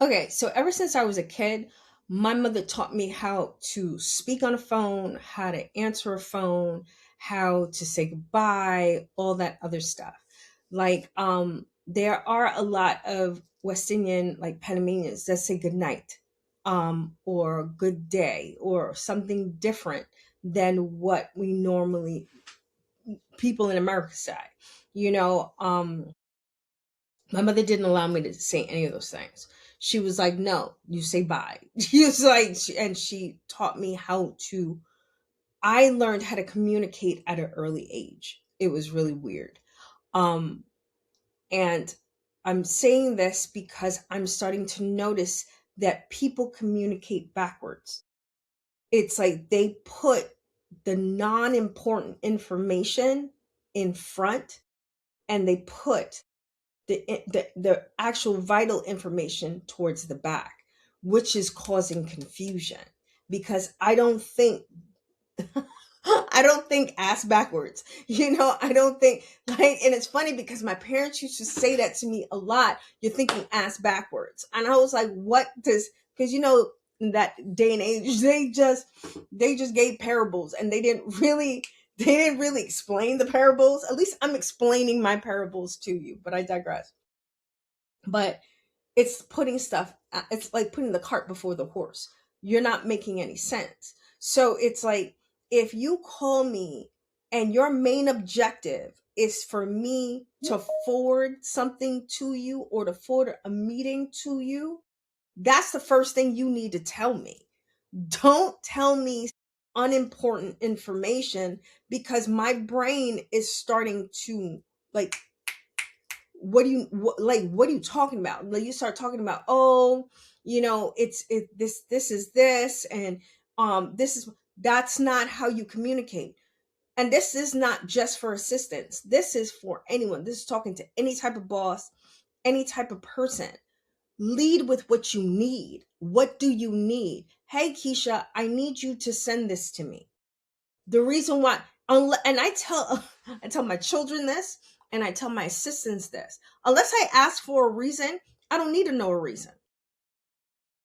Okay, so ever since I was a kid, my mother taught me how to speak on a phone, how to answer a phone, how to say goodbye, all that other stuff. Like, there are a lot of West Indian, like Panamanians, that say good night, or good day, or something different than what we normally people in America say. You know, my mother didn't allow me to say any of those things. She was like, "No, you say bye." She was like, and she taught me how to. I learned how to communicate at an early age. It was really weird. Um, and I'm saying this because I'm starting to notice that people communicate backwards. It's like they put the non-important information in front, and they put the actual vital information towards the back, which is causing confusion because I don't think ass backwards. I don't think like, and it's funny because my parents used to say that to me a lot. You're thinking ass backwards. And I was like, what does, because in that day and age, they just gave parables, and they didn't really explain the parables. At least I'm explaining my parables to you, but I digress. But it's like putting the cart before the horse. You're not making any sense. So it's like, if you call me and your main objective is for me to forward something to you or to forward a meeting to you, that's the first thing you need to tell me. Don't tell me unimportant information, because my brain is starting to, like, what are you talking about? Like, you start talking about, oh, this is this, and this is that's not how you communicate. And this is not just for assistants, this is for anyone. This is talking to any type of boss, any type of person. Lead with what you need. What do you need? Hey, Keisha, I need you to send this to me. The reason why, and I tell my children this, and I tell my assistants this. Unless I ask for a reason, I don't need to know a reason.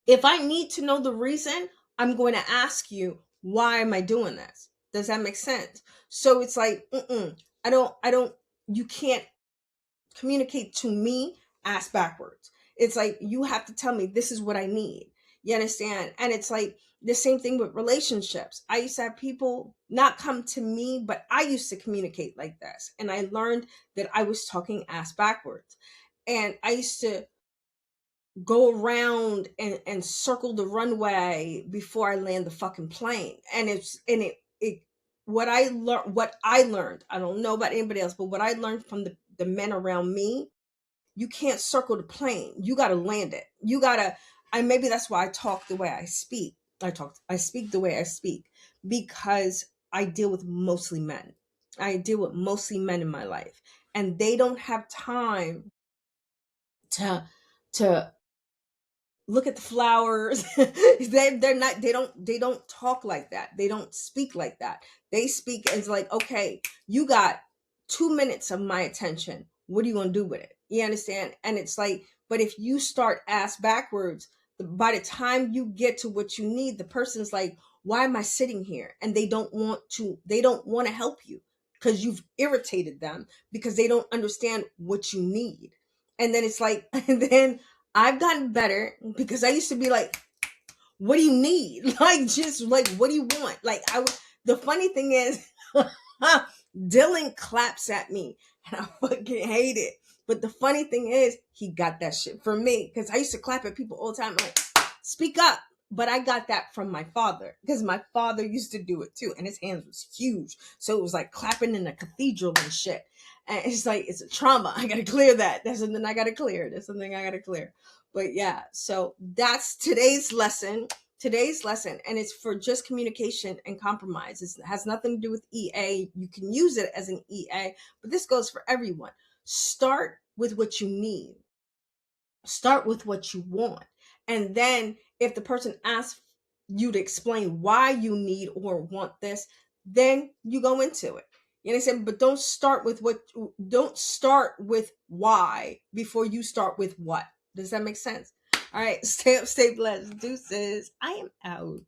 If I need to know the reason, I'm going to ask you, why am I doing this? Does that make sense? So it's like, I don't, you can't communicate to me ass backwards. It's like, you have to tell me, this is what I need. You understand? And it's like the same thing with relationships. I used to have people not come to me, but I used to communicate like this. And I learned that I was talking ass backwards. And I used to go around and circle the runway before I land the fucking plane. And it what I learned, I don't know about anybody else, but what I learned from the men around me, you can't circle the plane. You got to land it. Maybe that's why I talk the way I speak. I speak the way I speak because I deal with mostly men. I deal with mostly men in my life, and they don't have time to to look at the flowers. They don't talk like that. They don't speak like that. They speak as like, okay, you got 2 minutes of my attention. What are you gonna do with it? You understand? And it's like, but if you start ass backwards, by the time you get to what you need, the person's like, why am I sitting here? And they don't want to help you because you've irritated them, because they don't understand what you need. And then it's like, and then I've gotten better, because I used to be like, what do you need? Like, just like, what do you want? Like, the funny thing is, Dylan claps at me and I fucking hate it. But the funny thing is, he got that shit from me, because I used to clap at people all the time, like, speak up. But I got that from my father, because my father used to do it too, and his hands was huge. So it was like clapping in a cathedral and shit. And it's like, it's a trauma. I gotta clear that. That's something I gotta clear. That's something I gotta clear. But yeah, so that's today's lesson. Today's lesson, and it's for just communication and compromise. It has nothing to do with EA. You can use it as an EA, but this goes for everyone. Start with what you need. Start with what you want. And then if the person asks you to explain why you need or want this, then you go into it. You understand? But don't start with why before you start with what. Does that make sense? All right, stay up, stay blessed. Deuces. I am out.